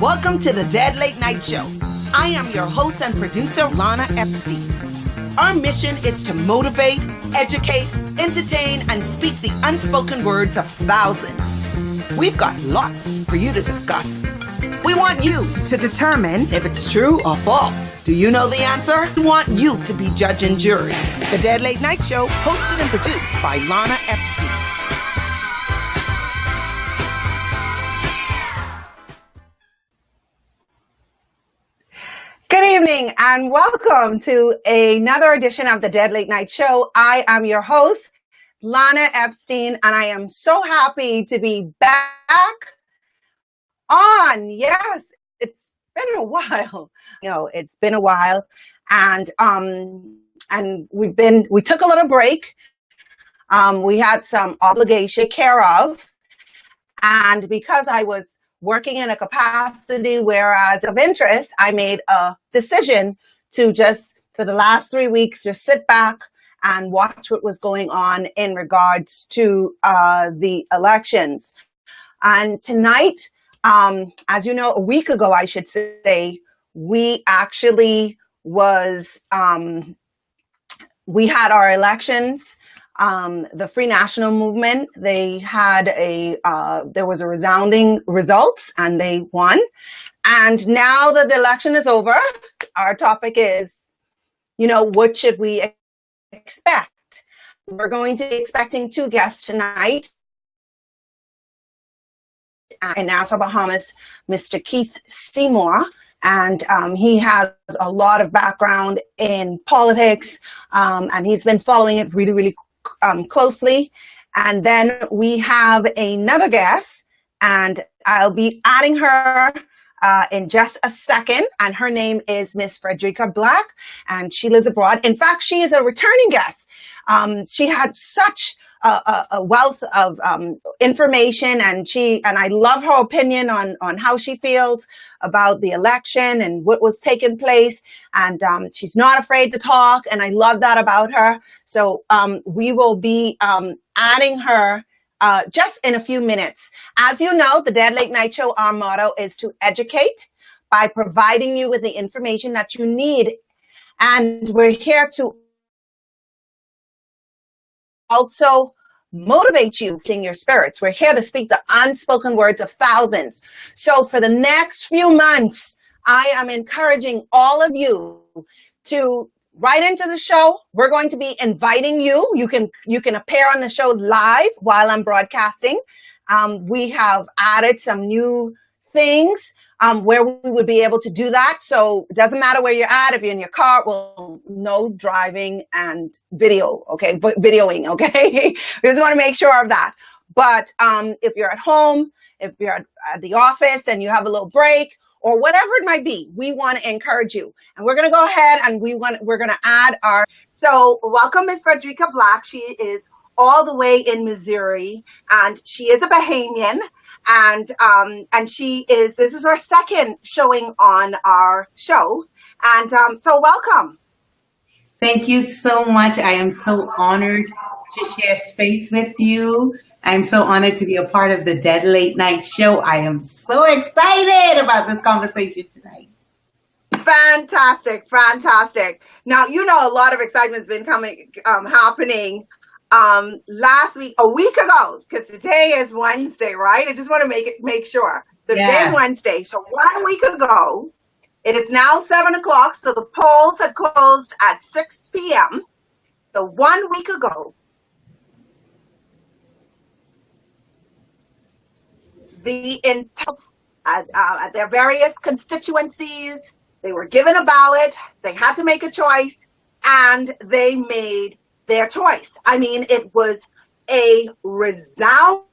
Welcome to the Dead Late Night Show. I am your host and producer, Lana Epstein. Our mission is to motivate, educate, entertain, and speak the unspoken words of thousands. We've got lots for you to discuss. We want you to determine if it's true or false. Do you know the answer? We want you to be judge and jury. The Dead Late Night Show, hosted and produced by Lana Epstein. Good evening and welcome to another edition of the Dead Late Night Show. I am your host, Lana Epstein, and I am so happy to be back on. Yes, it's been a while. It's been a while, and we took a little break. We had some obligation to take care of, and because I was working in a capacity whereas of interest, I made a decision to just, for the last 3 weeks, just sit back and watch what was going on in regards to the elections. And tonight, as you know, a week ago, I should say, we actually we had our elections. The Free National Movement, they had there was a resounding results and they won. And now that the election is over, our topic is, what should we expect? We're going to be expecting two guests tonight. In Nassau, Bahamas, Mr. Keith Seymour. And he has a lot of background in politics, and he's been following it really, really closely. And then we have another guest, and I'll be adding her in just a second. And her name is Miss Frederick Black, and she lives abroad. In fact, she is a returning guest. She had such a wealth of information, and I love her opinion on how she feels about the election and what was taking place. And she's not afraid to talk, and I love that about her. So we will be adding her just in a few minutes. As you know, the Dead Late Night Show, our motto is to educate by providing you with the information that you need. And we're here to also motivate you in your spirits. We're here to speak the unspoken words of thousands. So for the next few months, I am encouraging all of you to write into the show. We're going to be inviting you. You can appear on the show live while I'm broadcasting. We have added some new things where we would be able to do that. So it doesn't matter where you're at. If you're in your car, well, no driving and video, okay? Videoing, okay? We just want to make sure of that. But if you're at home, if you're at the office and you have a little break or whatever it might be, we want to encourage you. And we're going to go ahead and we're going to add our. So welcome, Miss Frederica Black. She is all the way in Missouri, and she is a Bahamian. And this is our second showing on our show. And so welcome. Thank you so much. I am so honored to share space with you. I'm so honored to be a part of the Dead Late Night Show. I am so excited about this conversation tonight. Fantastic. Now, a lot of excitement's been happening. Last week, a week ago, because today is Wednesday, right? I just want to make sure. Today is Wednesday. So 1 week ago, it is now 7 o'clock. So the polls had closed at 6 p.m. So 1 week ago, the intelligence at their various constituencies, they were given a ballot. They had to make a choice, and they made their choice. I mean, it was a resounding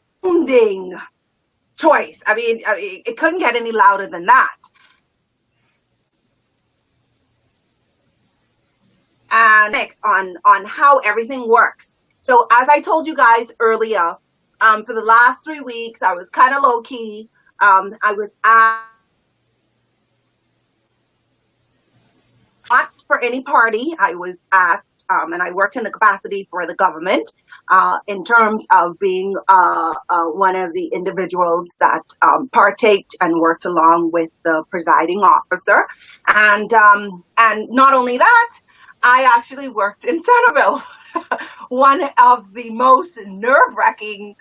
choice. I mean, it couldn't get any louder than that. And next on how everything works. So as I told you guys earlier, for the last 3 weeks, I was kind of low key. I was not for any party. I was at and I worked in the capacity for the government. in terms of being one of the individuals that partaked and worked along with the presiding officer. And not only that, I actually worked in Centerville, one of the most nerve-wracking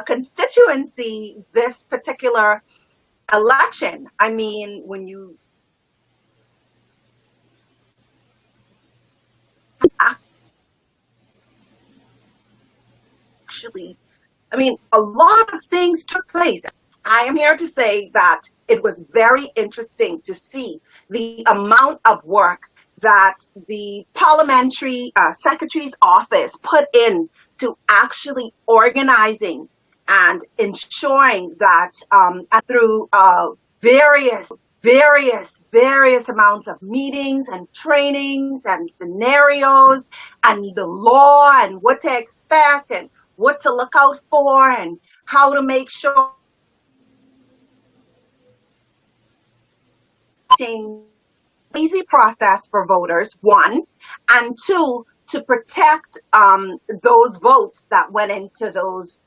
constituency this particular election. I mean, when you actually, I mean, a lot of things took place. I am here to say that it was very interesting to see the amount of work that the parliamentary secretary's office put in to actually organizing and ensuring that through various amounts of meetings and trainings and scenarios and the law and what to expect and what to look out for and how to make sure easy process for voters, one, and two, to protect those votes that went into those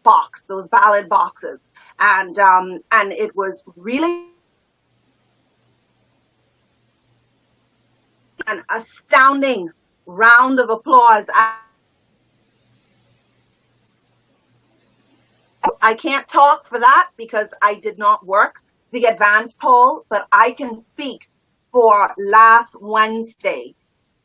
ballot boxes. And it was really an astounding round of applause. I can't talk for that because I did not work the advance poll, but I can speak for last Wednesday.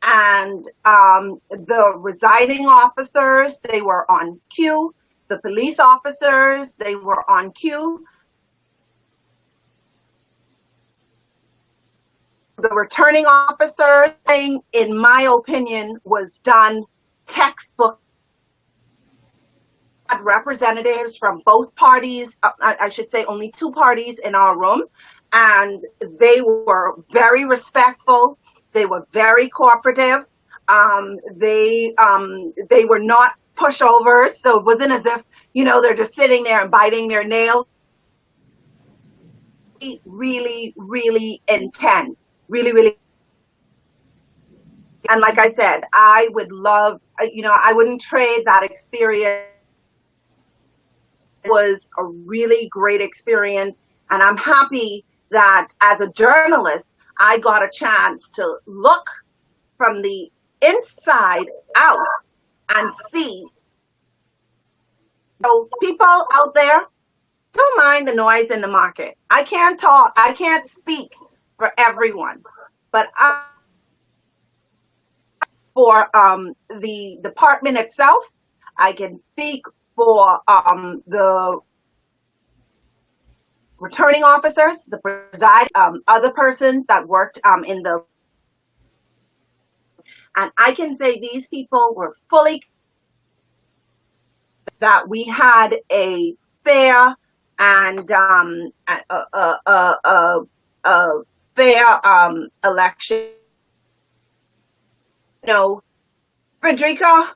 And the residing officers, they were on cue. The police officers, they were on cue. The returning officer thing, in my opinion, was done textbook. Had representatives from both parties, I should say only two parties in our room, and they were very respectful. They were very cooperative. They were not pushovers, so it wasn't as if, they're just sitting there and biting their nails. Really, really intense. Really, really. And like I said, I would love, I wouldn't trade that experience. It was a really great experience. And I'm happy that as a journalist, I got a chance to look from the inside out and see. So people out there, don't mind the noise in the market. I can't speak for everyone, but for the department itself, I can speak for the returning officers, the presiding, other persons that worked in the, and I can say these people were fully, that we had a fair and fair election. Frederica,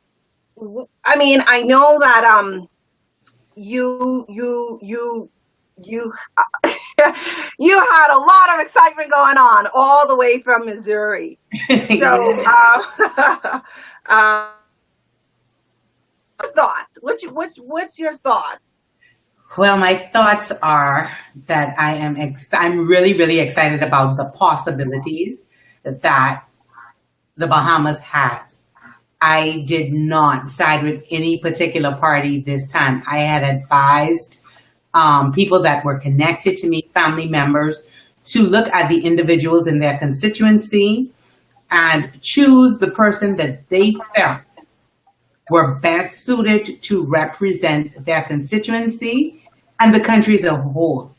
I mean, I know that you you had a lot of excitement going on all the way from Missouri. So, thoughts? What's your thoughts? Well, my thoughts are that I'm really, really excited about the possibilities that the Bahamas has. I did not side with any particular party this time. I had advised people that were connected to me, family members, to look at the individuals in their constituency and choose the person that they felt were best suited to represent their constituency and the country as a whole.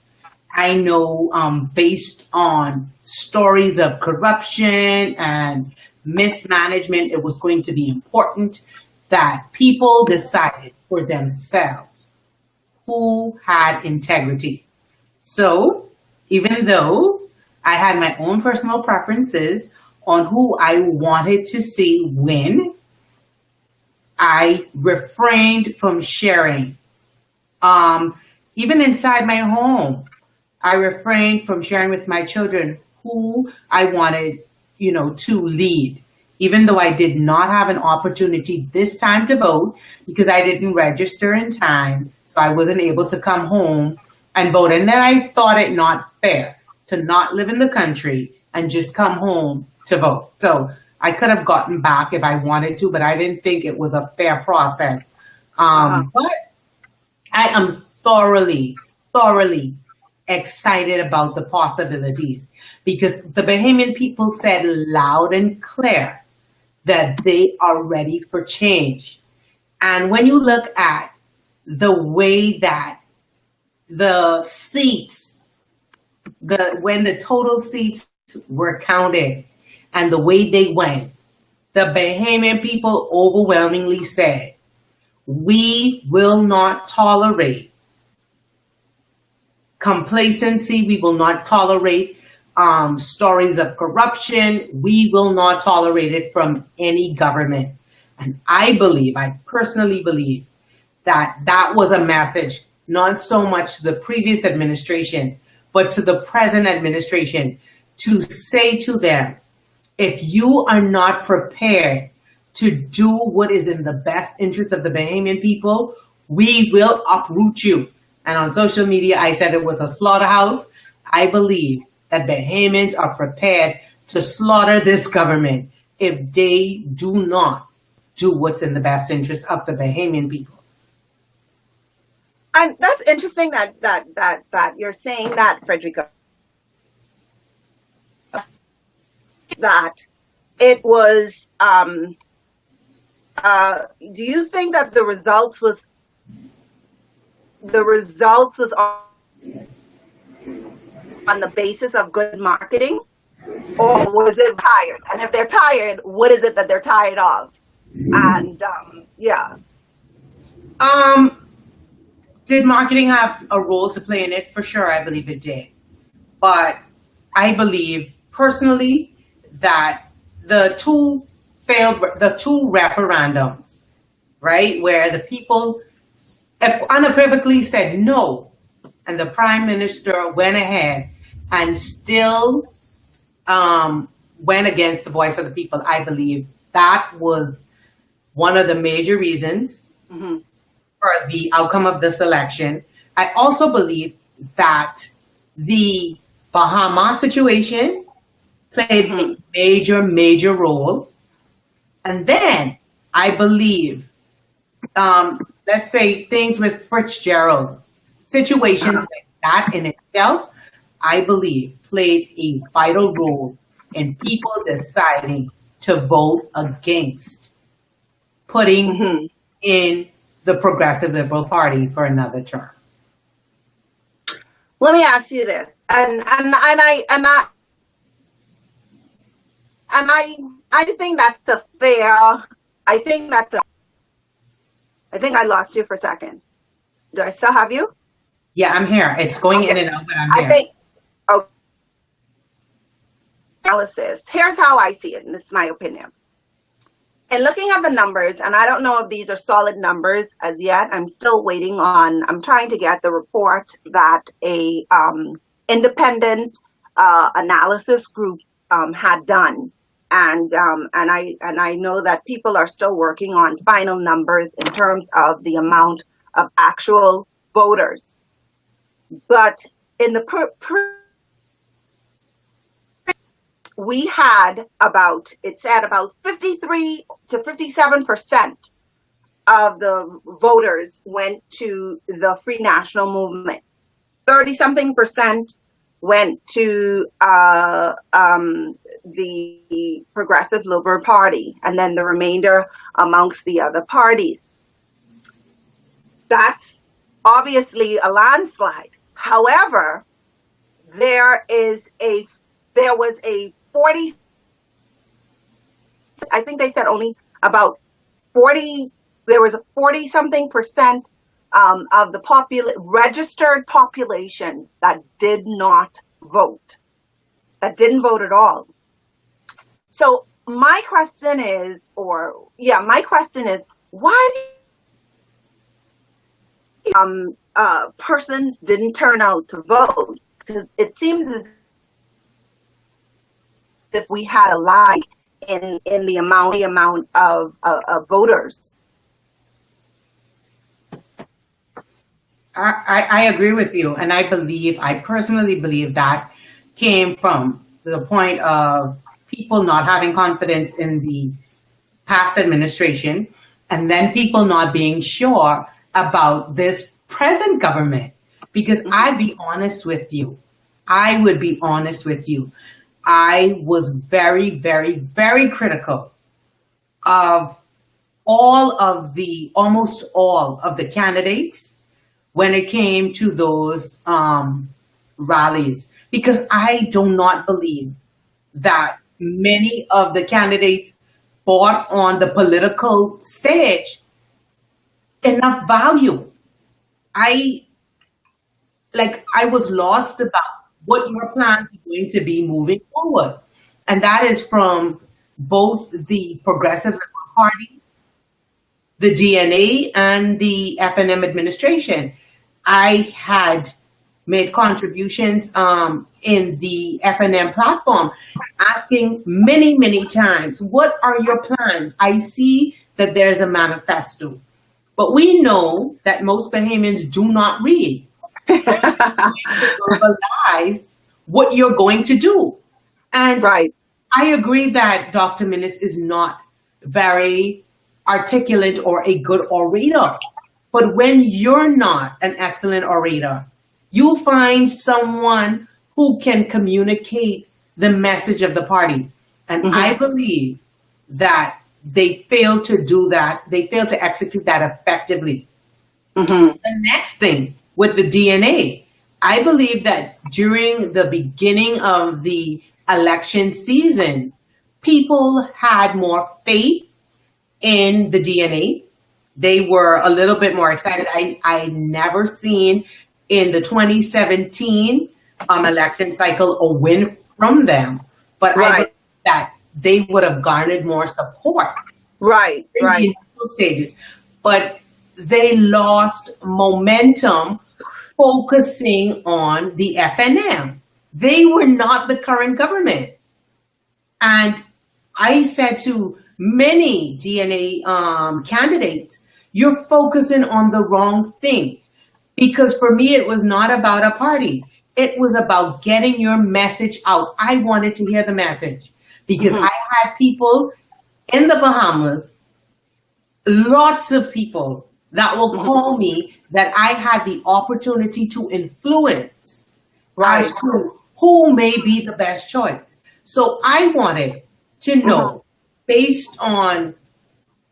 I know based on stories of corruption and mismanagement, it was going to be important that people decided for themselves who had integrity. So even though I had my own personal preferences on who I wanted to see win, I refrained from sharing. Even inside my home, I refrained from sharing with my children who I wanted, to lead. even though I did not have an opportunity this time to vote because I didn't register in time, so I wasn't able to come home and vote. And then I thought it not fair to not live in the country and just come home to vote. So I could have gotten back if I wanted to, but I didn't think it was a fair process. But I am thoroughly excited about the possibilities because the Bahamian people said loud and clear that they are ready for change. And when you look at the way that the seats, when the total seats were counted and the way they went, the Bahamian people overwhelmingly said, we will not tolerate complacency. We will not tolerate stories of corruption. We will not tolerate it from any government. And I personally believe that that was a message, not so much to the previous administration, but to the present administration to say to them, if you are not prepared to do what is in the best interest of the Bahamian people, we will uproot you. And on social media, I said it was a slaughterhouse. I believe that Bahamians are prepared to slaughter this government if they do not do what's in the best interest of the Bahamian people. And that's interesting that you're saying that, Frederick, that it was, do you think that the results was on the basis of good marketing, or was it tired? And if they're tired, what is it that they're tired of? And did marketing have a role to play in it? For sure, I believe it did. But I believe personally that the two referendums, right, where the people unequivocally said no, and the prime minister went ahead and still went against the voice of the people. I believe that was one of the major reasons for the outcome of this election. I also believe that the Bahamas situation played a major role. And then I believe, let's say things with Fitzgerald, situations like that in itself, I believe played a vital role in people deciding to vote against putting in the Progressive Liberal Party for another term. Let me ask you this, and I think that's a fair. I think I lost you for a second. Do I still have you? Yeah, I'm here. It's going in and out, but I'm here. Analysis. Here's how I see it, and it's my opinion. And looking at the numbers, and I don't know if these are solid numbers as yet. I'm still waiting on. I'm trying to get the report that a independent analysis group had done, and I know that people are still working on final numbers in terms of the amount of actual voters. But in the we had about 53 to 57% of the voters went to the Free National Movement. 30-something% went to the Progressive Liberal Party, and then the remainder amongst the other parties. That's obviously a landslide. However, there was a 40, I think they said only about 40, there was a 40-something% of the registered population that did not vote, that didn't vote at all. So my question is, why persons didn't turn out to vote? Because it seems as if we had a lie in the amount of voters. I agree with you, and I personally believe that came from the point of people not having confidence in the past administration, and then people not being sure about this present government. Because I'd be honest with you, I would be honest with you, I was very, very, very critical of almost all of the candidates when it came to those rallies, because I do not believe that many of the candidates brought on the political stage enough value. I was lost about what your plans are going to be moving forward. And that is from both the Progressive Liberal Party, the DNA, and the FNM administration. I had made contributions in the FNM platform, asking many, many times, what are your plans? I see that there's a manifesto, but we know that most Bahamians do not read. Verbalize what you're going to do. And Right. I agree that Dr. Minnis is not very articulate or a good orator. But when you're not an excellent orator, you find someone who can communicate the message of the party. And I believe that they failed to do that. They failed to execute that effectively. The next thing with the DNA, I believe that during the beginning of the election season, people had more faith in the DNA. They were a little bit more excited. I never seen in the 2017 election cycle a win from them, but I believe that they would have garnered more support Right. in the initial stages. But they lost momentum focusing on the FNM. They were not the current government. And I said to many DNA candidates, you're focusing on the wrong thing. Because for me, it was not about a party. It was about getting your message out. I wanted to hear the message because I had people in the Bahamas, lots of people that will call me that I had the opportunity to influence as to who may be the best choice. So I wanted to know, based on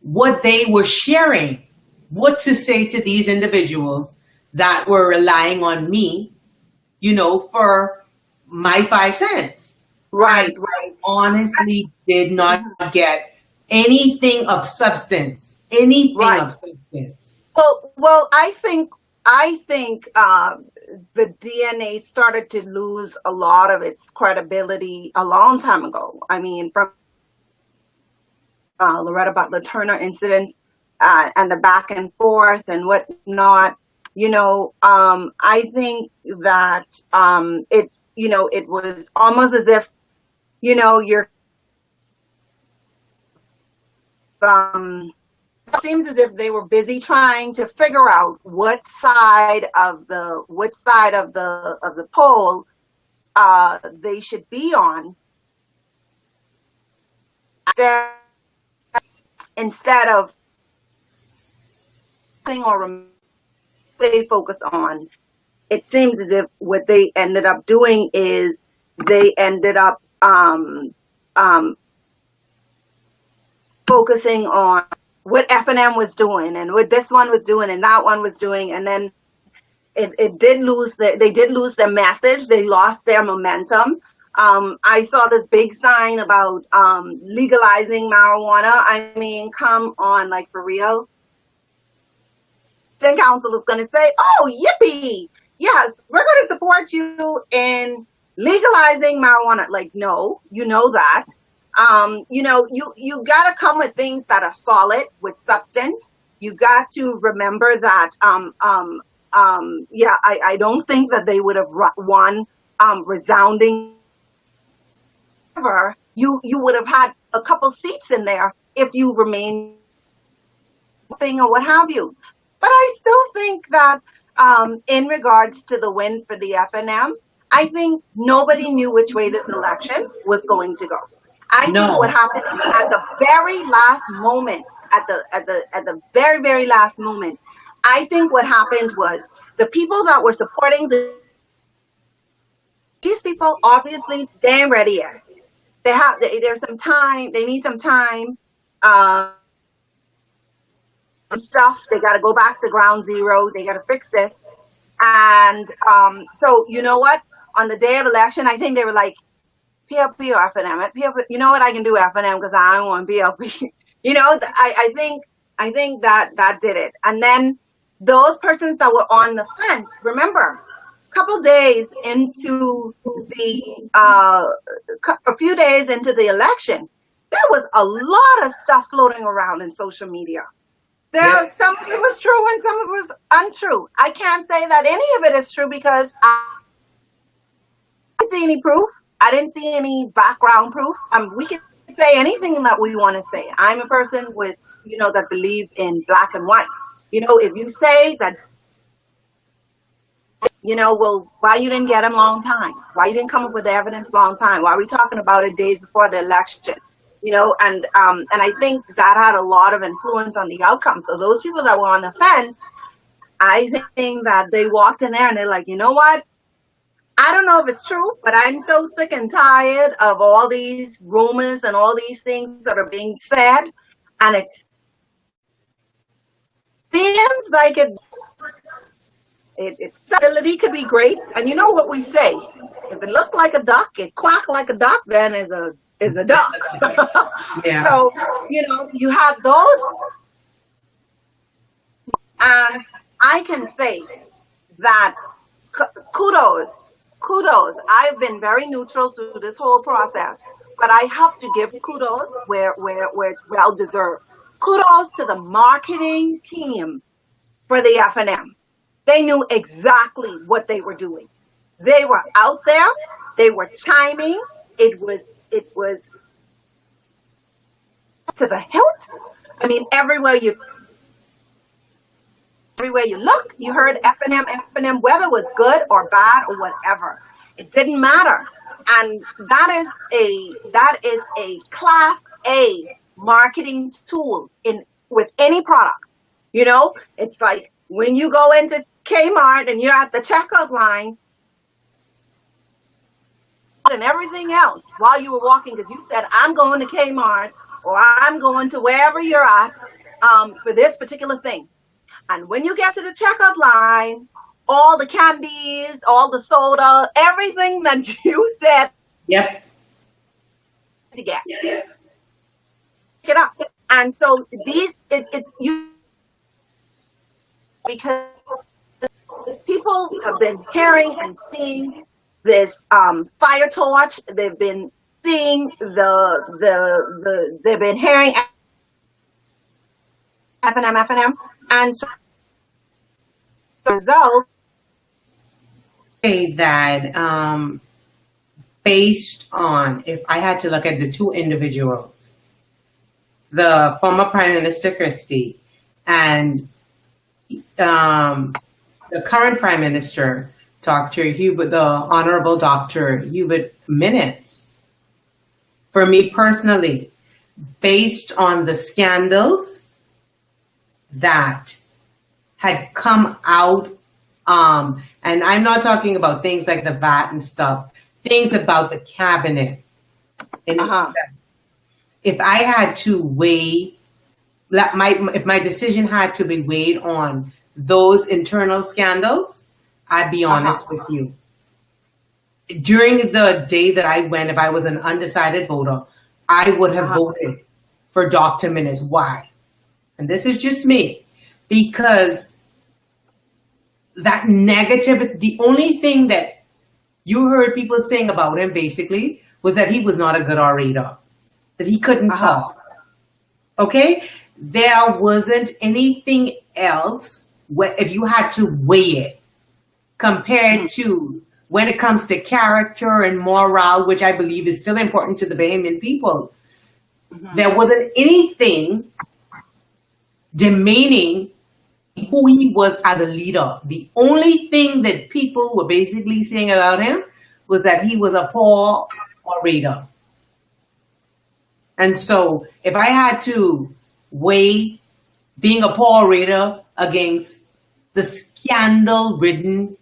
what they were sharing, what to say to these individuals that were relying on me, for my 5 cents. Right. Honestly, did not get anything of substance. Of substance. Well, I think the DNA started to lose a lot of its credibility a long time ago. I mean, from Loretta Butler Turner incident and the back and forth and whatnot. I think that it was almost as if, you're it seems as if they were busy trying to figure out what side of the poll they should be on, instead of or they focus on. It seems as if what they ended up doing is they ended up focusing on what FNM was doing and what this one was doing and that one was doing, and then they did lose their message. They lost their momentum. I saw this big sign about legalizing marijuana. I mean, come on, like, for real. Council is going to say, "Oh, yippee! Yes, we're going to support you in legalizing marijuana." Like, no, you know that. You got to come with things that are solid, with substance. You got to remember that. I don't think that they would have won resounding. However, you would have had a couple seats in there if you remain or what have you. But I still think that in regards to the win for the FNM, I think nobody knew which way this election was going to go. I think what happened at the very last moment, at the very, very last moment, I think what happened was the people that were supporting these people, obviously they ain't ready yet. There's some time, they need some time. Stuff, they got to go back to ground zero, they got to fix this. And so you know what, on the day of election, I think they were like, PLP or FNM, you know what, I can do FNM because I don't want PLP. You know, I think that did it. And then those persons that were on the fence, remember, a couple days into a few days into the election, there was a lot of stuff floating around in social media. Some of it was true and some of it was untrue. I can't say that any of it is true because I didn't see any proof. I didn't see any background proof. We can say anything that we want to say. I'm a person with, that believe in black and white. If you say that, well, why you didn't get him long time? Why you didn't come up with the evidence long time? Why are we talking about it days before the election? And I think that had a lot of influence on the outcome. So those people that were on the fence, I think that they walked in there and they're like, you know what? I don't know if it's true, but I'm so sick and tired of all these rumors and all these things that are being said. And it seems like its ability could be great. And you know what we say? If it looked like a duck, it quacked like a duck, then is a duck. Yeah. So, you have those. And I can say that kudos. I've been very neutral through this whole process, but I have to give kudos where it's well deserved. Kudos to the marketing team for the FNM. They knew exactly what they were doing. They were out there. They were chiming. It was to the hilt. I mean, everywhere you look, you heard FNM, whether was good or bad or whatever. It didn't matter. And that is a class A marketing tool with any product. It's like when you go into Kmart and you're at the checkout line and everything else while you were walking, because you said, I'm going to Kmart or I'm going to wherever you're at for this particular thing. And when you get to the checkout line, all the candies, all the soda, everything that you said to get. Pick it up. And so it's you, because people have been hearing and seeing this fire torch. They've been seeing they've been hearing FNM, and so the result say that based on, if I had to look at the two individuals, the former Prime Minister Christie and the current Prime Minister, Dr. Hubert, the Honorable Dr. Hubert Minnis, for me personally, based on the scandals that had come out, and I'm not talking about things like the VAT and stuff, things about the cabinet. And if I had to weigh, if my decision had to be weighed on those internal scandals, I'd be honest with you. During the day that I went, if I was an undecided voter, I would have voted for Dr. Minnis. Why? And this is just me. Because that negative, the only thing that you heard people saying about him basically was that he was not a good orator, that he couldn't talk. Okay? There wasn't anything else if you had to weigh it compared to when it comes to character and morale, which I believe is still important to the Bahamian people. There wasn't anything demeaning who he was as a leader. The only thing that people were basically saying about him was that he was a poor orator. And so if I had to weigh being a poor orator against the scandal-ridden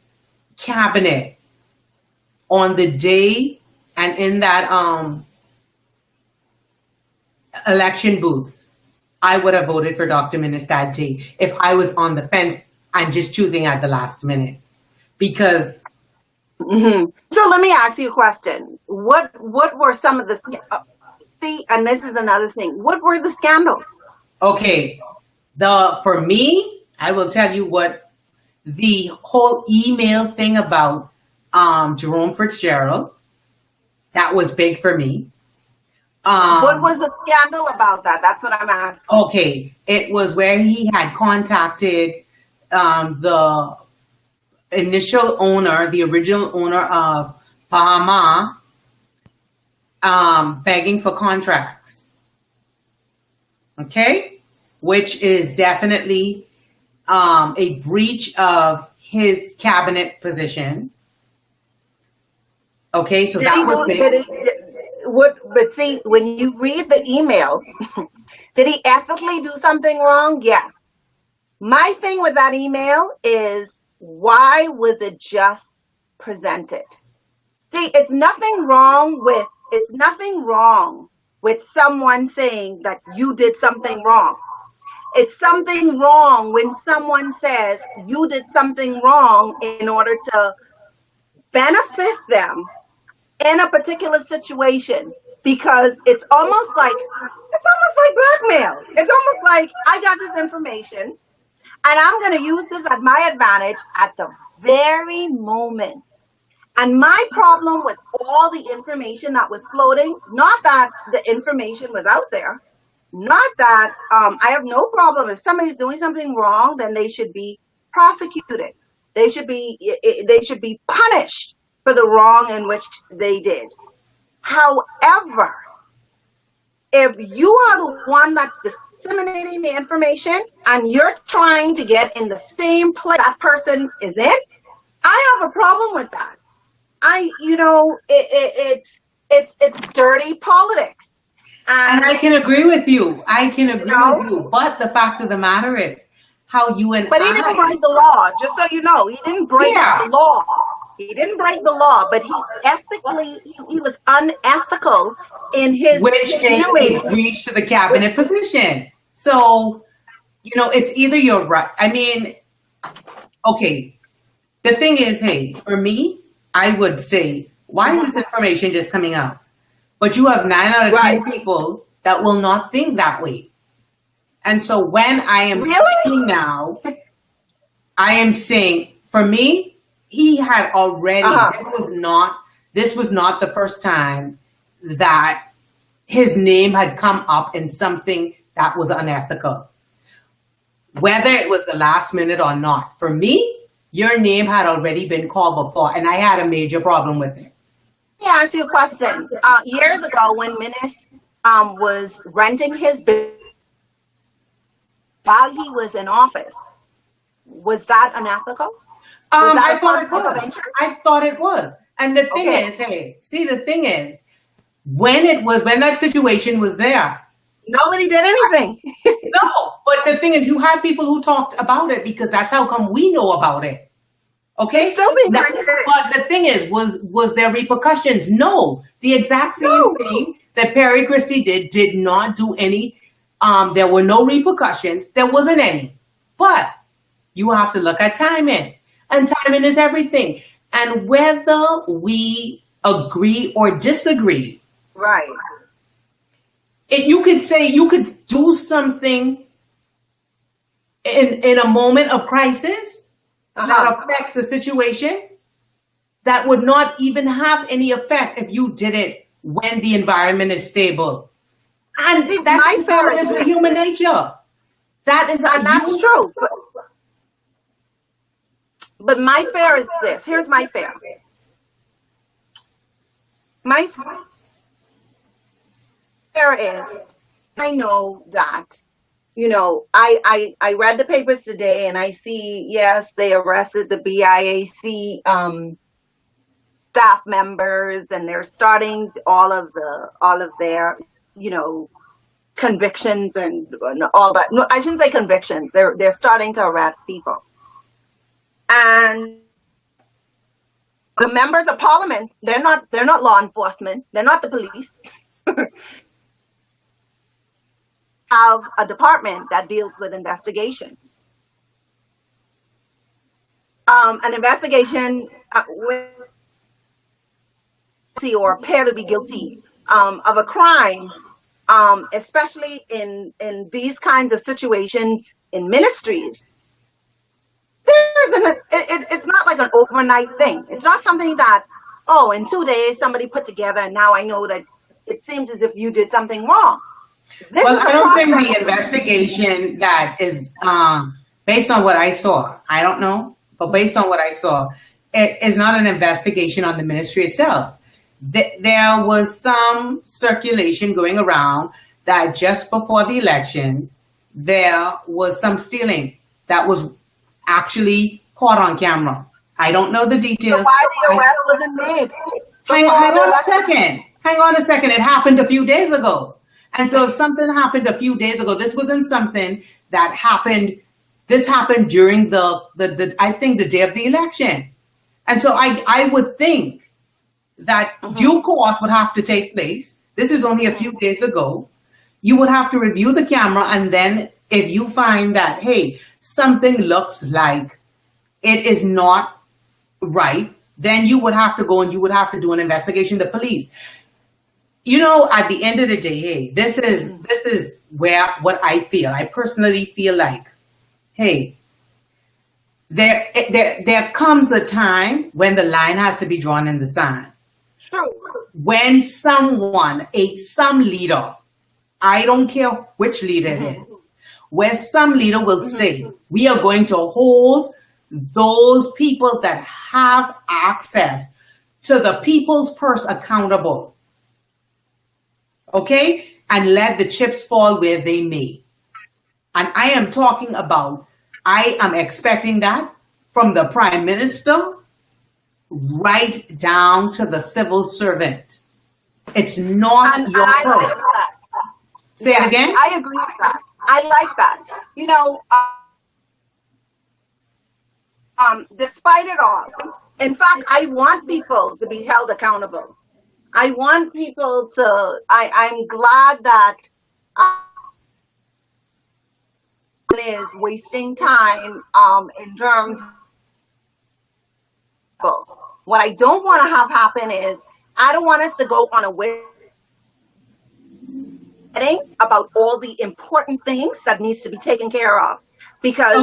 cabinet on the day and in that election booth, I would have voted for Dr. Minister J if I was on the fence and just choosing at the last minute. Because So let me ask you a question. What were some of the see? And this is another thing. What were the scandals? okay, for me, I will tell you what the whole email thing about Jerome Fitzgerald, that was big for me. What was the scandal about that? That's what I'm asking. Okay, it was where he had contacted the initial owner, the original owner of Bahamas, begging for contracts. Okay, which is definitely a breach of his cabinet position. Okay, so that was big. But see, when you read the email, did he ethically do something wrong? Yes. My thing with that email is, why was it just presented? See, it's nothing wrong with someone saying that you did something wrong. It's something wrong when someone says you did something wrong in order to benefit them in a particular situation, because it's almost like blackmail. It's almost like, I got this information and I'm going to use this at my advantage at the very moment. And my problem with all the information that was floating, not that the information was out there, not that I have no problem if somebody's doing something wrong, then they should be prosecuted. They should be punished for the wrong in which they did. However, if you are the one that's disseminating the information and you're trying to get in the same place that person is in, I have a problem with that. It's dirty politics. And I can agree with you. With you. But the fact of the matter is, how you and But he didn't break the law, just so you know. He didn't break the law. He didn't break the law, but he was unethical in his which is a breach to the cabinet position. So, it's either you're right. I mean, okay. The thing is, hey, for me, I would say, why is this information just coming out? But you have 9 out of 10 people that will not think that way. And so when I am saying now, I am saying, for me, he had already, this was not the first time that his name had come up in something that was unethical. Whether it was the last minute or not, for me, your name had already been called before, and I had a major problem with it. Yeah, answer your question. Years ago, when Minis was renting his business while he was in office, was that unethical? I thought it was. And the thing is, when that situation was there, nobody did anything. No, but the thing is, you had people who talked about it because that's how come we know about it. Okay? But the thing is, was there repercussions? No. The exact same thing that Perry Christie did not do any. There were no repercussions. There wasn't any. But you have to look at timing. And timing is everything. And whether we agree or disagree. Right. You could do something in a moment of crisis that affects the situation that would not even have any effect if you did it when the environment is stable. And that's with human nature. That's true. But my fear is this. Here's my fear. My fear is I know that, I read the papers today and I see, yes, they arrested the BIAC staff members, and they're starting all of their, convictions and all that. No, I shouldn't say convictions. They're starting to arrest people. And the members of parliament, they're not law enforcement. They're not the police. Have a department that deals with investigation. An investigation or appear to be guilty of a crime, especially in these kinds of situations in ministries. It's not like an overnight thing. It's not something that, in 2 days somebody put together and now I know that it seems as if you did something wrong. Well, I don't think the investigation that is based on what I saw, I don't know, but based on what I saw, it is not an investigation on the ministry itself. There was some circulation going around that just before the election, there was some stealing that was actually caught on camera. I don't know the details. So why the arrest wasn't made? Hang on a second. It happened a few days ago. And so if something happened a few days ago, this wasn't something that happened. This happened during I think the day of the election. And so I would think that due course would have to take place. This is only a few days ago. You would have to review the camera, and then if you find that, hey, something looks like it is not right, then you would have to go and you would have to do an investigation. The police. At the end of the day, hey, this is what I feel. I personally feel like, hey, there comes a time when the line has to be drawn in the sand. True. When some leader, I don't care which leader it is, where some leader will say, we are going to hold those people that have access to the people's purse accountable. Okay? And let the chips fall where they may. And I am talking about, I am expecting that from the Prime Minister right down to the civil servant. It's not your purse. Like that. Say it again? I agree with that. I like that. Despite it all, in fact, I want people to be held accountable. I want people to, I'm glad that is wasting time in terms of what I don't want to have happen is I don't want us to go on a wedding about all the important things that needs to be taken care of, because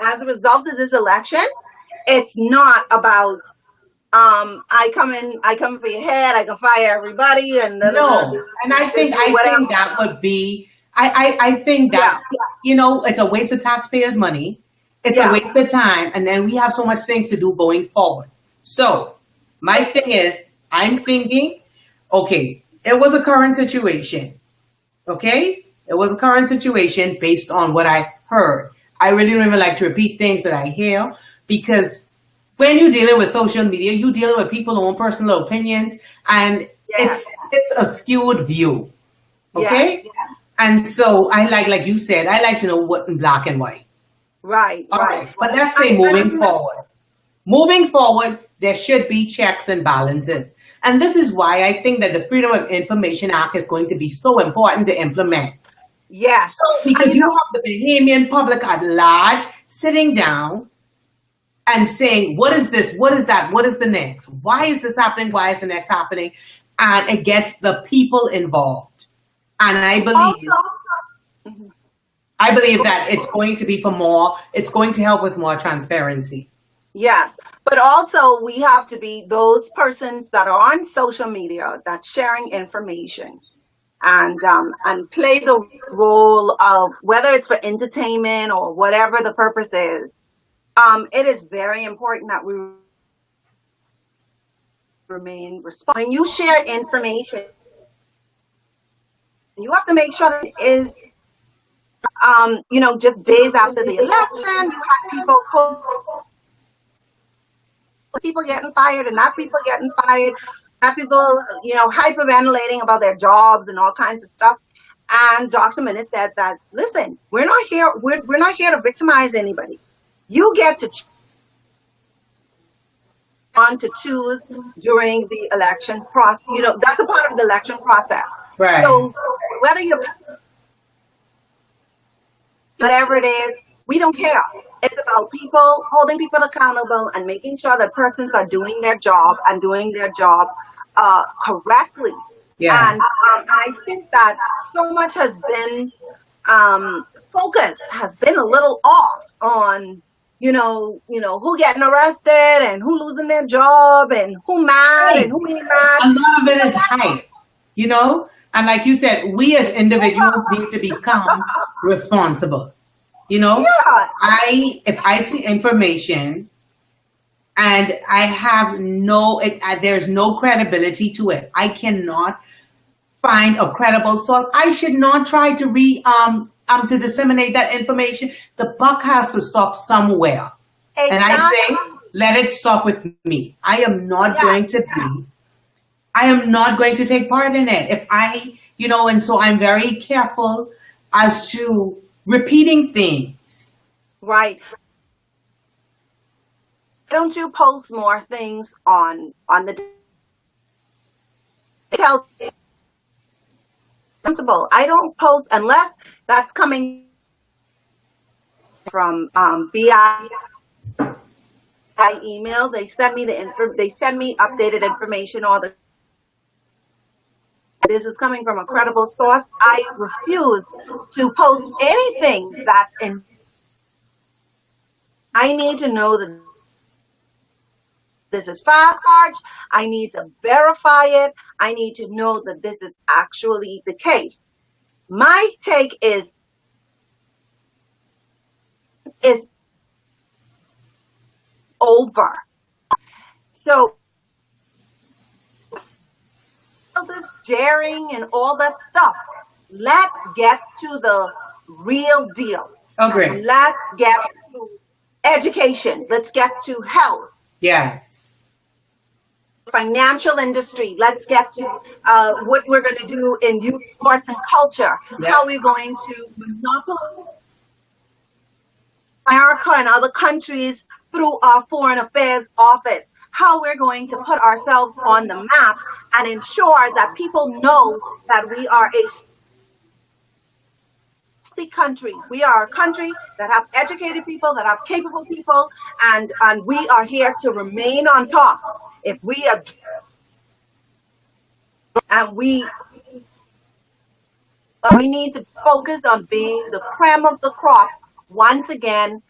as a result of this election, it's not about I come for your head, I can fire everybody, and no. And I think that would be I think that it's a waste of taxpayers' money. It's a waste of time, and then we have so much things to do going forward. So my thing is, I'm thinking, okay, it was a current situation. Okay, it was a current situation based on what I heard. I really don't even like to repeat things that I hear, because when you're dealing with social media, you're dealing with people's own personal opinions, and it's a skewed view. Okay? And so I like you said, I like to know what in black and white. Right. But let's say moving forward, there should be checks and balances. And this is why I think that the Freedom of Information Act is going to be so important to implement. Yes. So, because you have the Bahamian public at large sitting down and saying, what is this? What is that? What is the next? Why is this happening? Why is the next happening? And it gets the people involved. And I believe that it's going to be it's going to help with more transparency. Yes. But also we have to be those persons that are on social media that's sharing information and play the role of, whether it's for entertainment or whatever the purpose is. It is very important that we remain responsible. When you share information, You have to make sure that it is, just days after the election, you had people getting fired and not people getting fired, not people, hyperventilating about their jobs and all kinds of stuff. And Dr. Minnis said that, listen, we're not here to victimize anybody. You get to choose during the election process. That's a part of the election process. Right. So whether you're whatever it is, we don't care. It's about people holding people accountable and making sure that persons are doing their job and doing their job correctly. Yes. And I think that so much has been focus has been a little off on who getting arrested and who losing their job and who mad and who ain't mad. A lot of it is hype, and like you said, we as individuals need to become responsible. Yeah. If I see information and I have there's no credibility to it, I cannot find a credible source. I should not try to to disseminate that information. The buck has to stop somewhere. Exactly. And I say, let it stop with me. I am not going to take part in it. If and so I'm very careful as to repeating things. Right. Don't you post more things on the principle? I don't post unless that's coming from BI email. They send me updated information, or this is coming from a credible source. I refuse to post anything that's in. I need to know that this is fact. I need to verify it. I need to know that this is actually the case. My take is over. So this jaring and all that stuff, let's get to the real deal. Okay. Let's get to education. Let's get to health. Yes. Financial industry. Let's get to what we're going to do in youth sports and culture. Yep. How we're going to monopolize America and other countries through our foreign affairs office. How we're going to put ourselves on the map and ensure that people know that we are a country. We are a country that have educated people, that have capable people, and we are here to remain on top. If we are, and we need to focus on being the creme of the crop once again,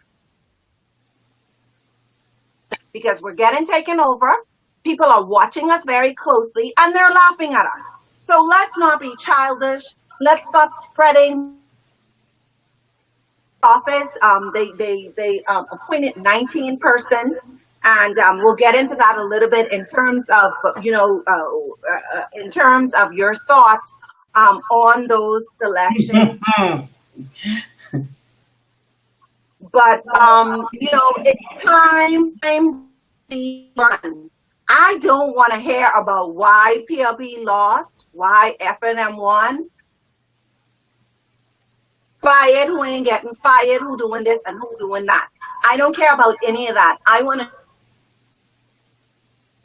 because we're getting taken over. People are watching us very closely and they're laughing at us. So let's not be childish. Let's stop spreading office. They appointed 19 persons, and we'll get into that a little bit in terms of in terms of your thoughts on those selections. But it's time to run. I don't want to hear about why PLP lost, why FNM won. Fired, who ain't getting fired, who doing this and who doing that. I don't care about any of that. I want to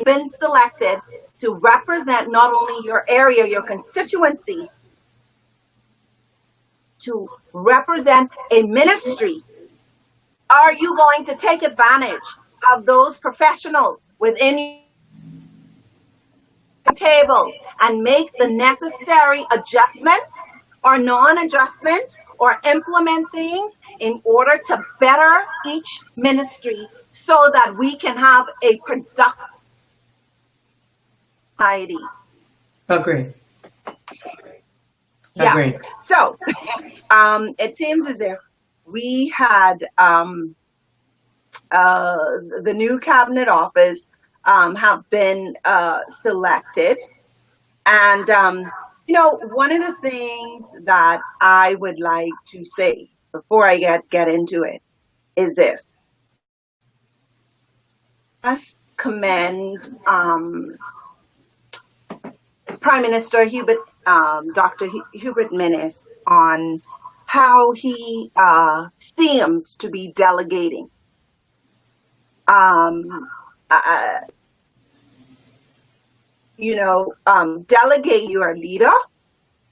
been selected to represent not only your area, your constituency, to represent a ministry. Are you going to take advantage of those professionals within the table and make the necessary adjustments or non-adjustments or implement things in order to better each ministry so that we can have a productive society? Agreed. Yeah. Agreed. So it seems as if we had the new cabinet office have been selected, and One of the things that I would like to say before I get into it is this. Let's commend Prime Minister Dr. Hubert Minnis on how he seems to be delegating. Delegate your leader,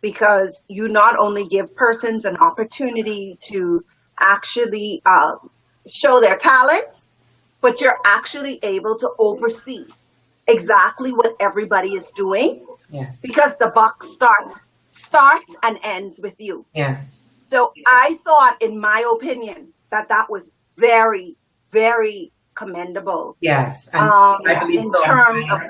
because you not only give persons an opportunity to actually show their talents, but you're actually able to oversee exactly what everybody is doing. Yeah. Because the buck starts and ends with you. Yeah. So I thought, in my opinion, that was very, very commendable. Yes. And I believe in so. terms of,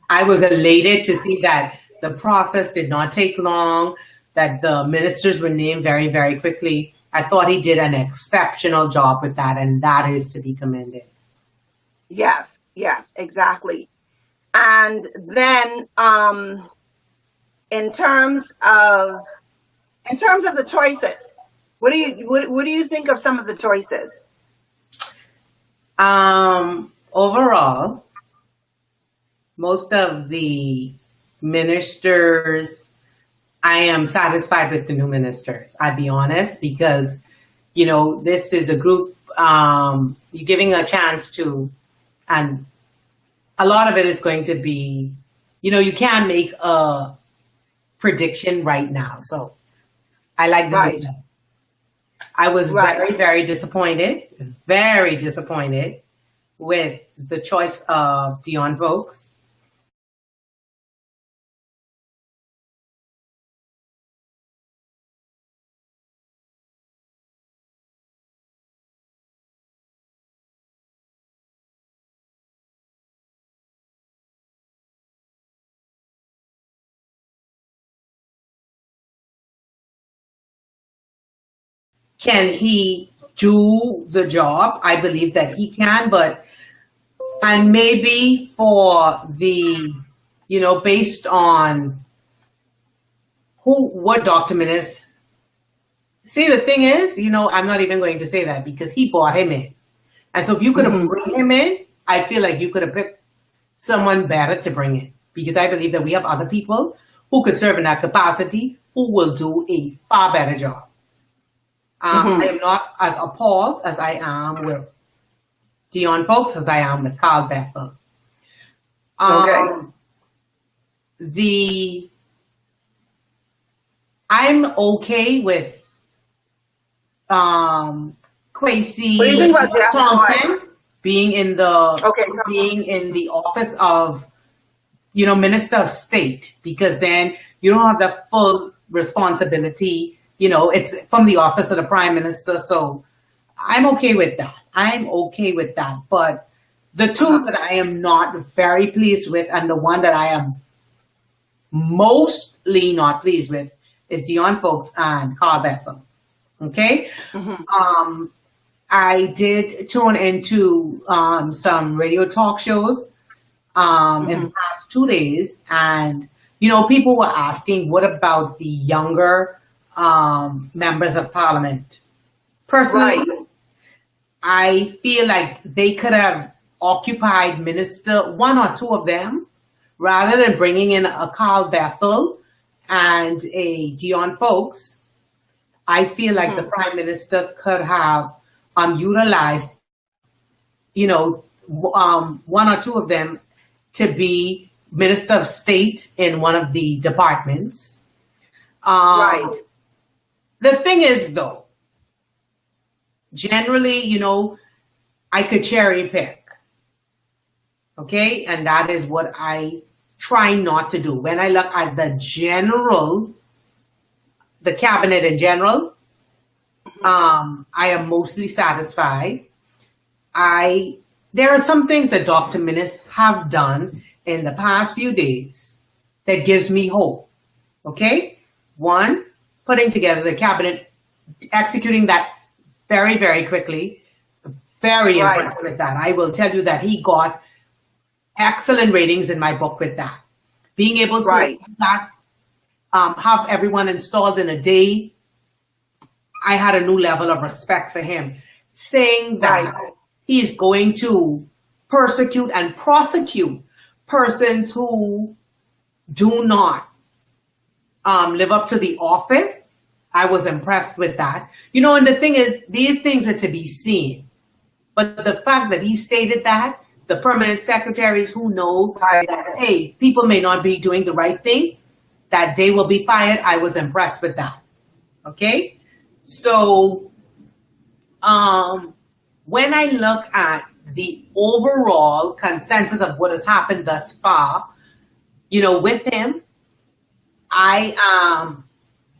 I was elated to see that the process did not take long, that the ministers were named very, very quickly. I thought he did an exceptional job with that, and that is to be commended. Yes, exactly. And then in terms of the choices, what do you think of some of the choices? Overall, most of the ministers, I am satisfied with the new ministers. I'll be honest, because, this is a group you're giving a chance to, and a lot of it is going to be, you can't make a prediction right now. So I like the right. I was right. very disappointed with the choice of Dion Vokes. Can he do the job? I believe that he can, and maybe for the, based on what Dr. Minnis, see, the thing is, I'm not even going to say that because he brought him in. And so if you could have brought him in, I feel like you could have picked someone better to bring in, because I believe that we have other people who could serve in that capacity who will do a far better job. I am not as appalled as I am with Dion Vokes as I am with Carl Bethel. Okay. I'm okay with Kwesi Thompson being in the office of Minister of State, because then you don't have the full responsibility. It's from the office of the Prime Minister, so I'm okay with that. But the two that I am not very pleased with, and the one that I am mostly not pleased with, is Dion Vokes and Carl Bethel. Okay? I did tune into some radio talk shows in the past 2 days, and people were asking, what about the younger members of Parliament? Personally, I feel like they could have occupied one or two of them, rather than bringing in a Carl Bethel and a Dion Vokes. I feel like the Prime Minister could have utilized, one or two of them to be Minister of State in one of the departments. The thing is, though, generally, I could cherry pick. Okay? And that is what I try not to do. When I look at the cabinet in general, I am mostly satisfied. There are some things that Dr. Minnis have done in the past few days that gives me hope. Okay? One, putting together the cabinet, executing that very, very quickly. Very impressed with that. I will tell you that he got excellent ratings in my book with that. Being able to do that have everyone installed in a day, I had a new level of respect for him, saying that he's going to persecute and prosecute persons who do not live up to the office. I was impressed with that. And the thing is, these things are to be seen. But the fact that he stated that, the permanent secretaries who know that, hey, people may not be doing the right thing, that they will be fired, I was impressed with that. Okay? So, when I look at the overall consensus of what has happened thus far, with him, I am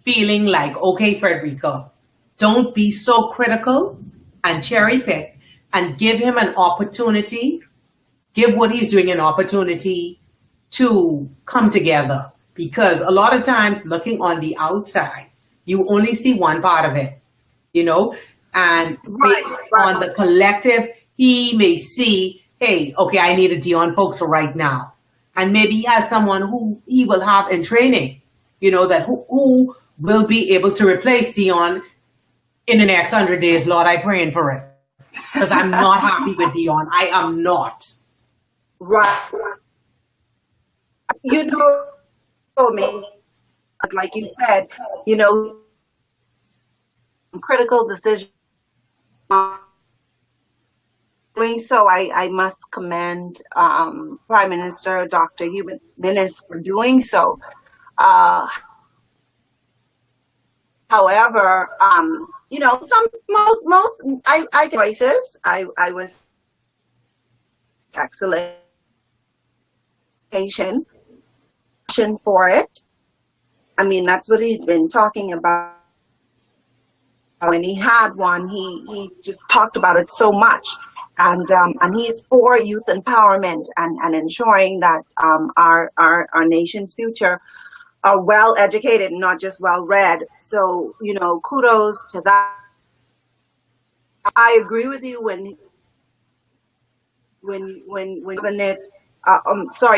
feeling like, okay, Frederica, don't be so critical and cherry pick, and give him an opportunity, give what he's doing an opportunity to come together. Because a lot of times, looking on the outside, you only see one part of it, and based on the collective, he may see, hey, okay, I need a Dion folks for right now. And maybe he has someone who he will have in training, that who will be able to replace Dion in the next 100 days. Lord, I'm praying for it. Because I'm not happy with Dion. I am not. Right. Me, like you said, critical decision. Doing so, I must commend Prime Minister Dr. Hubert Minnis for doing so. However, I get voices. I was excellent for it. I mean, that's what he's been talking about. When he had one, he just talked about it so much, and he's for youth empowerment and ensuring that our nation's future are well educated, not just well read. So kudos to that. I agree with you when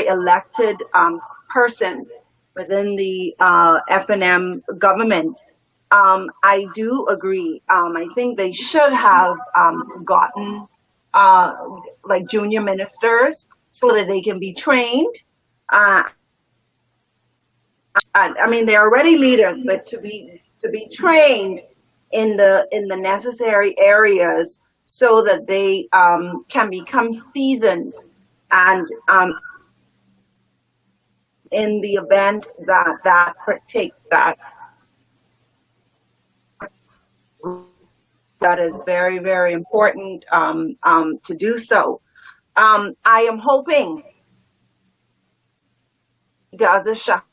elected persons within the F&M government. I do agree. I think they should have gotten like junior ministers so that they can be trained. I mean, they're already leaders, but to be trained in the necessary areas so that they can become seasoned, and in the event that is very, very important to do so. I am hoping he does a shot.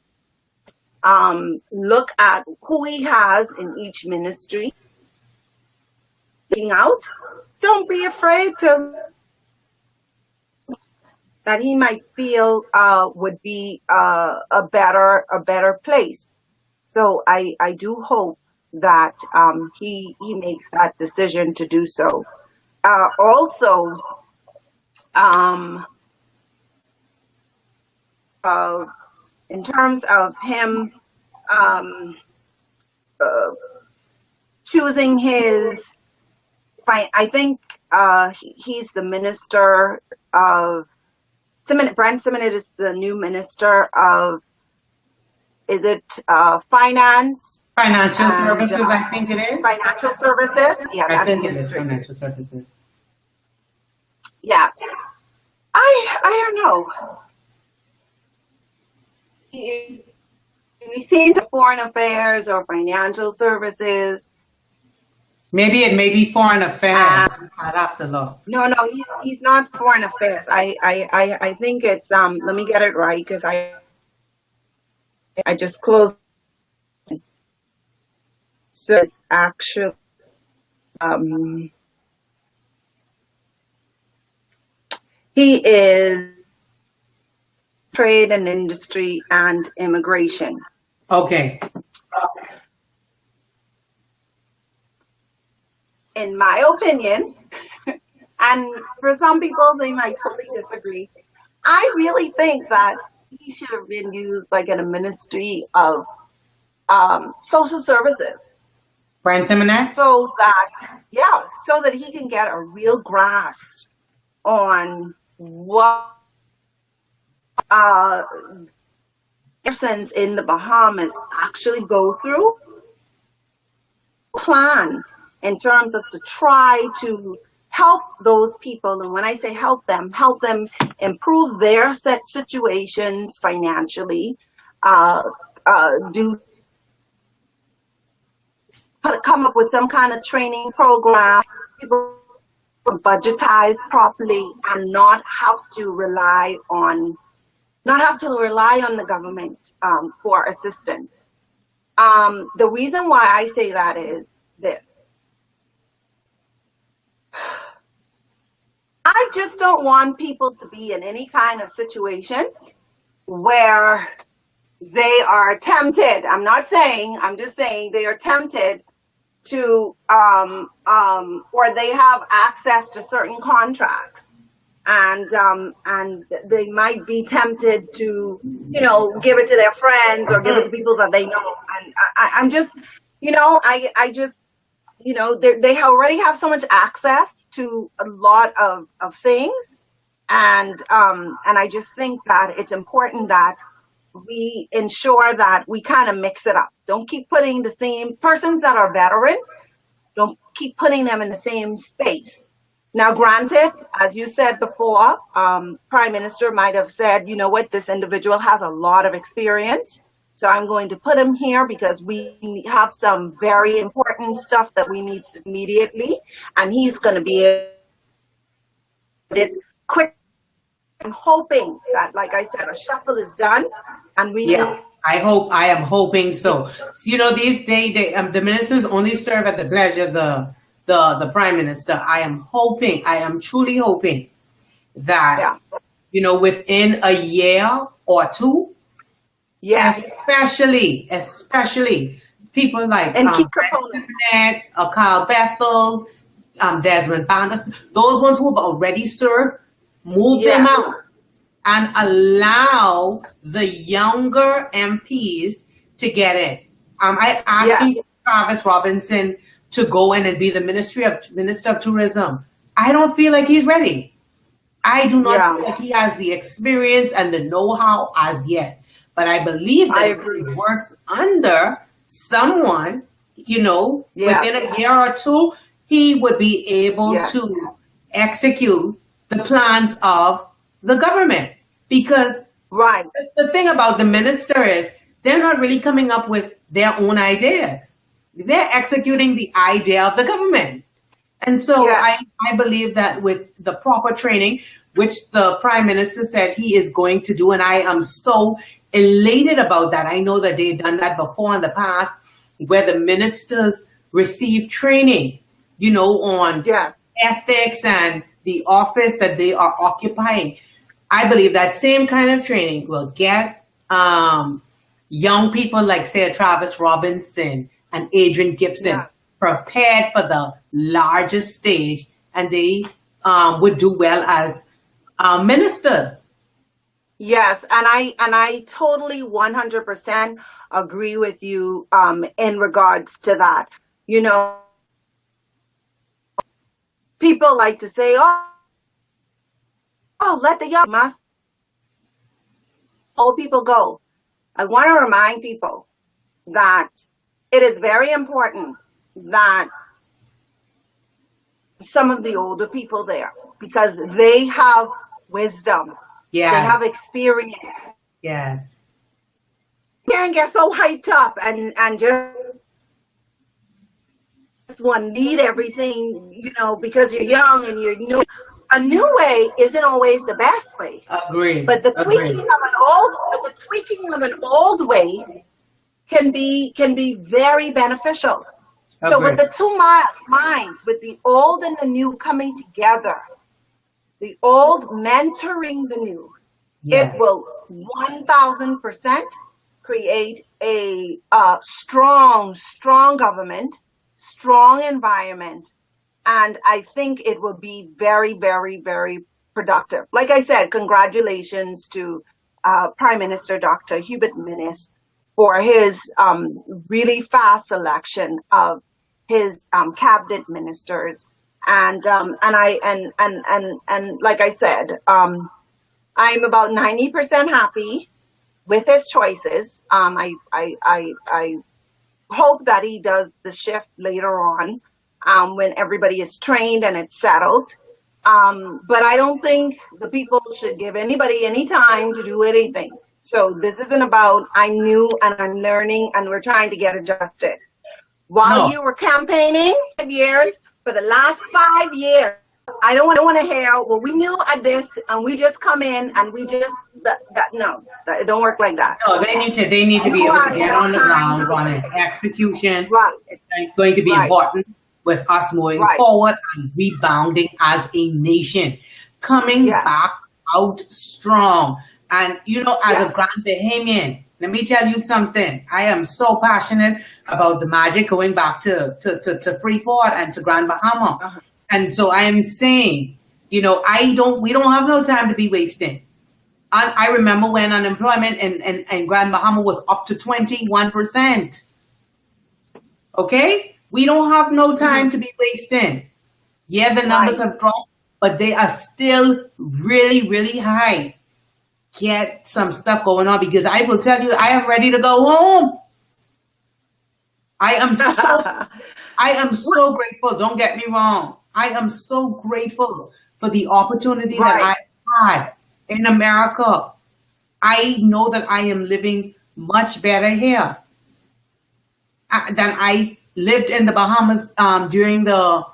Look at who he has in each ministry. Looking out, don't be afraid that he might feel would be a better place. So I do hope that he makes that decision to do so. Also, in terms of him choosing his, I think he's the minister of, Brent Simonet is the new minister of, is it finance? Financial services, I think it is. Financial services? Yeah, I think it is financial services. Yes. I don't know. We seem to foreign affairs or financial services. Maybe it may be foreign affairs. I'd have to look. No, he's not foreign affairs. I think it's let me get it right, because I just closed. So it's actually he is trade and industry and immigration. Okay. In my opinion, and for some people they might totally disagree, I really think that he should have been used like in a ministry of social services, Brian Simonet? so that he can get a real grasp on what persons in the Bahamas actually go through. Plan in terms of to try to help those people, and when I say help them improve their set situations financially, come up with some kind of training program, people budgetize properly, and not have to rely on the government for assistance. The reason why I say that is this. I just don't want people to be in any kind of situations where they are tempted. I'm just saying they are tempted to, or they have access to certain contracts, and they might be tempted to, give it to their friends or give it to people that they know. And I'm just, I just, they already have so much access to a lot of things, and I just think that it's important that we ensure that we kind of mix it up. Don't keep putting the same persons that are veterans, don't keep putting them in the same space. Now, granted, as you said before, Prime Minister might have said, you know what, this individual has a lot of experience, so I'm going to put him here because we have some very important stuff that we need immediately, and he's going to be it quick. I'm hoping that, like I said, a shuffle is done, and we Yeah, I am hoping so. These days, the ministers only serve at the pleasure of the prime minister. I am truly hoping that, within a year or two, especially people like Carl Bethel, Desmond Bandas, those ones who have already served, move them out and allow the younger MPs to get in. I asking Travis Robinson to go in and be the Minister of Tourism. I don't feel like he's ready. I do not feel like he has the experience and the know-how as yet. But I believe that if he works under someone, within a year or two, he would be able to execute the plans of the government. Because the thing about the minister is they're not really coming up with their own ideas. They're executing the idea of the government. And so I believe that with the proper training, which the Prime Minister said he is going to do, and I am so elated about that. I know that they've done that before in the past, where the ministers receive training, on ethics and the office that they are occupying. I believe that same kind of training will get young people like, say, Travis Robinson and Adrian Gibson prepared for the largest stage, and they would do well as ministers. Yes, and I totally 100% agree with you in regards to that. People like to say, oh, let the young old people go. I want to remind people that it is very important that some of the older people there, because they have wisdom. They have experience. Yes. You can't get so hyped up and just want to need everything, because you're young and you're new. A new way isn't always the best way. Agreed. But the tweaking of an old way can be very beneficial. Agreed. So with the two minds, with the old and the new coming together, the old mentoring the new, it will 1,000% create a strong government, strong environment, and I think it will be very, very, very productive. Like I said, congratulations to Prime Minister Dr. Hubert Minnis for his really fast selection of his cabinet ministers. And like I said, I'm about 90% happy with his choices. I hope that he does the shift later on, when everybody is trained and it's settled. But I don't think the people should give anybody any time to do anything. So this isn't about I'm new and I'm learning and we're trying to get adjusted. While you were campaigning 5 years, for the last 5 years, I don't want to hear, well, we knew at this and we just come in and we just, no, it don't work like that. No, they need to be able to get on the ground, run it. Execution. Right. It's going to be important with us moving forward and rebounding as a nation, coming back out strong. And, you know, as a Grand Bahamian, let me tell you something. I am so passionate about the magic going back to Freeport and to Grand Bahama. Uh-huh. And so I am saying, you know, we don't have no time to be wasting. I remember when unemployment in Grand Bahama was up to 21%. Okay? We don't have no time to be wasting. Yeah, the numbers have dropped, but they are still really, really high. Get some stuff going on, because I will tell you, I am ready to go home. I am so grateful. Don't get me wrong. I am so grateful for the opportunity that I had in America. I know that I am living much better here than I lived in the Bahamas during the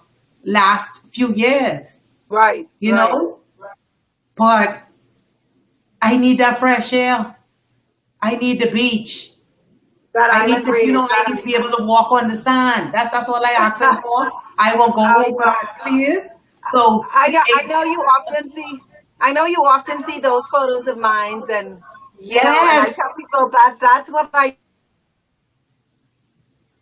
last few years. Right. You know? But I need that fresh air. I need the beach. I need to be able to walk on the sand. That's all I ask for. I won't go home, please. So I know you often see those photos of mine, and yes, and I tell people that's what I,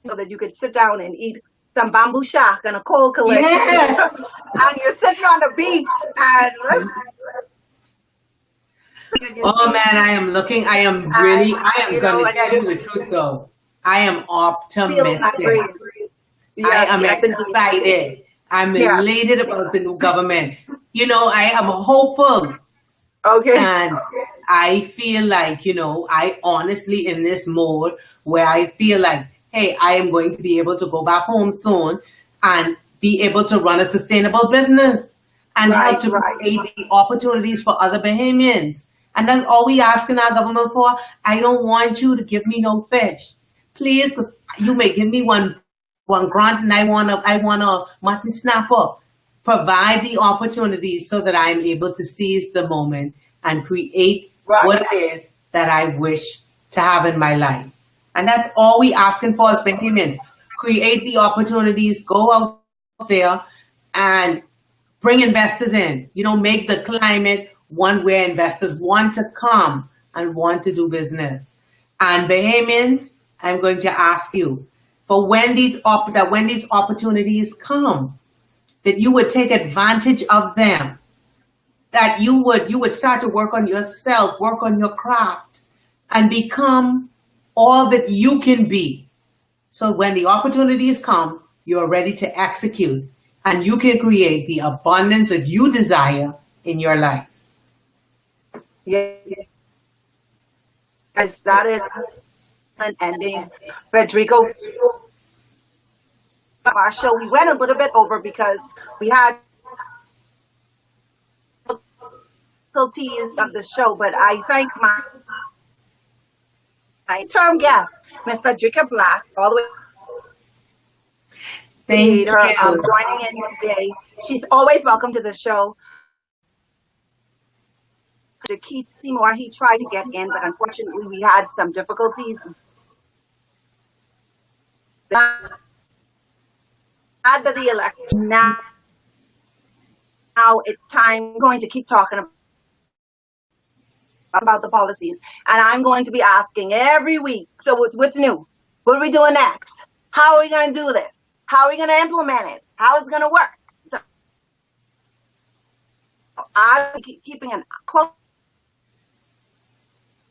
so that you could sit down and eat some bamboo shack and a cold collection, and you're sitting on the beach and. Oh man, I am going to tell you the truth though. I am optimistic. I am excited. I'm elated about the new government. You know, I am hopeful. Okay. And I feel like, you know, I honestly in this mode where I feel like, hey, I am going to be able to go back home soon and be able to run a sustainable business and help to create the opportunities for other Bahamians. And that's all we asking our government for. I don't want you to give me no fish, please, because you may give me one grant and I want a mutton snapper. Provide the opportunities so that I'm able to seize the moment and create what it is that I wish to have in my life. And that's all we asking for as Bahamians. Create the opportunities, go out there and bring investors in. You know, make the climate one where investors want to come and want to do business. And Bahamians, I'm going to ask you for when these opportunities come, that you would take advantage of them, that you would start to work on yourself, work on your craft, and become all that you can be. So when the opportunities come, you're ready to execute and you can create the abundance that you desire in your life. Yes, that is an ending. Frederico, our show, we went a little bit over because we had difficulties of the show, but I thank my term guest, Miss Frederica Black, all the way. Thank you. Joining in today. She's always welcome to the show. Keith Seymour, he tried to get in, but unfortunately we had some difficulties. After the election, now it's time. I'm going to keep talking about the policies, and I'm going to be asking every week, so what's new? What are we doing next? How are we going to do this? How are we going to implement it? How is it going to work? So I'm keeping a close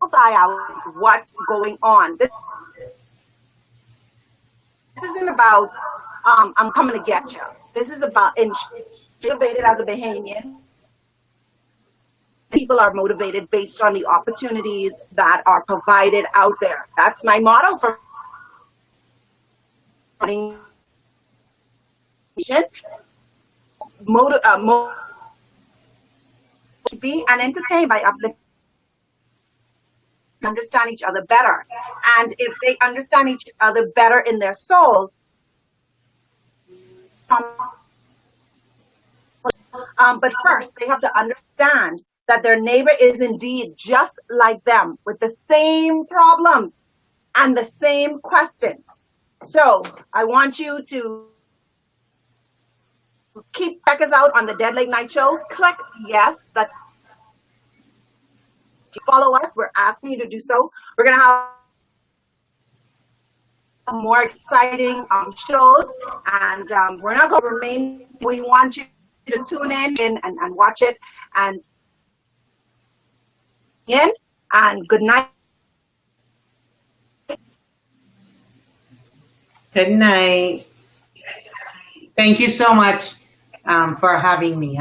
eye out what's going on. This isn't about I'm coming to get you. This is about motivated as a Bahamian. People are motivated based on the opportunities that are provided out there. That's my motto for be and entertain by uplifting, understand each other better. And if they understand each other better in their soul, but first they have to understand that their neighbor is indeed just like them with the same problems and the same questions. So I want you to check us out on the Dead Late Night Show. Click yes, that follow us. We're asking you to do so. We're going to have more exciting shows, and we're not going to remain. We want you to tune in and watch it. And good night. Good night. Thank you so much for having me.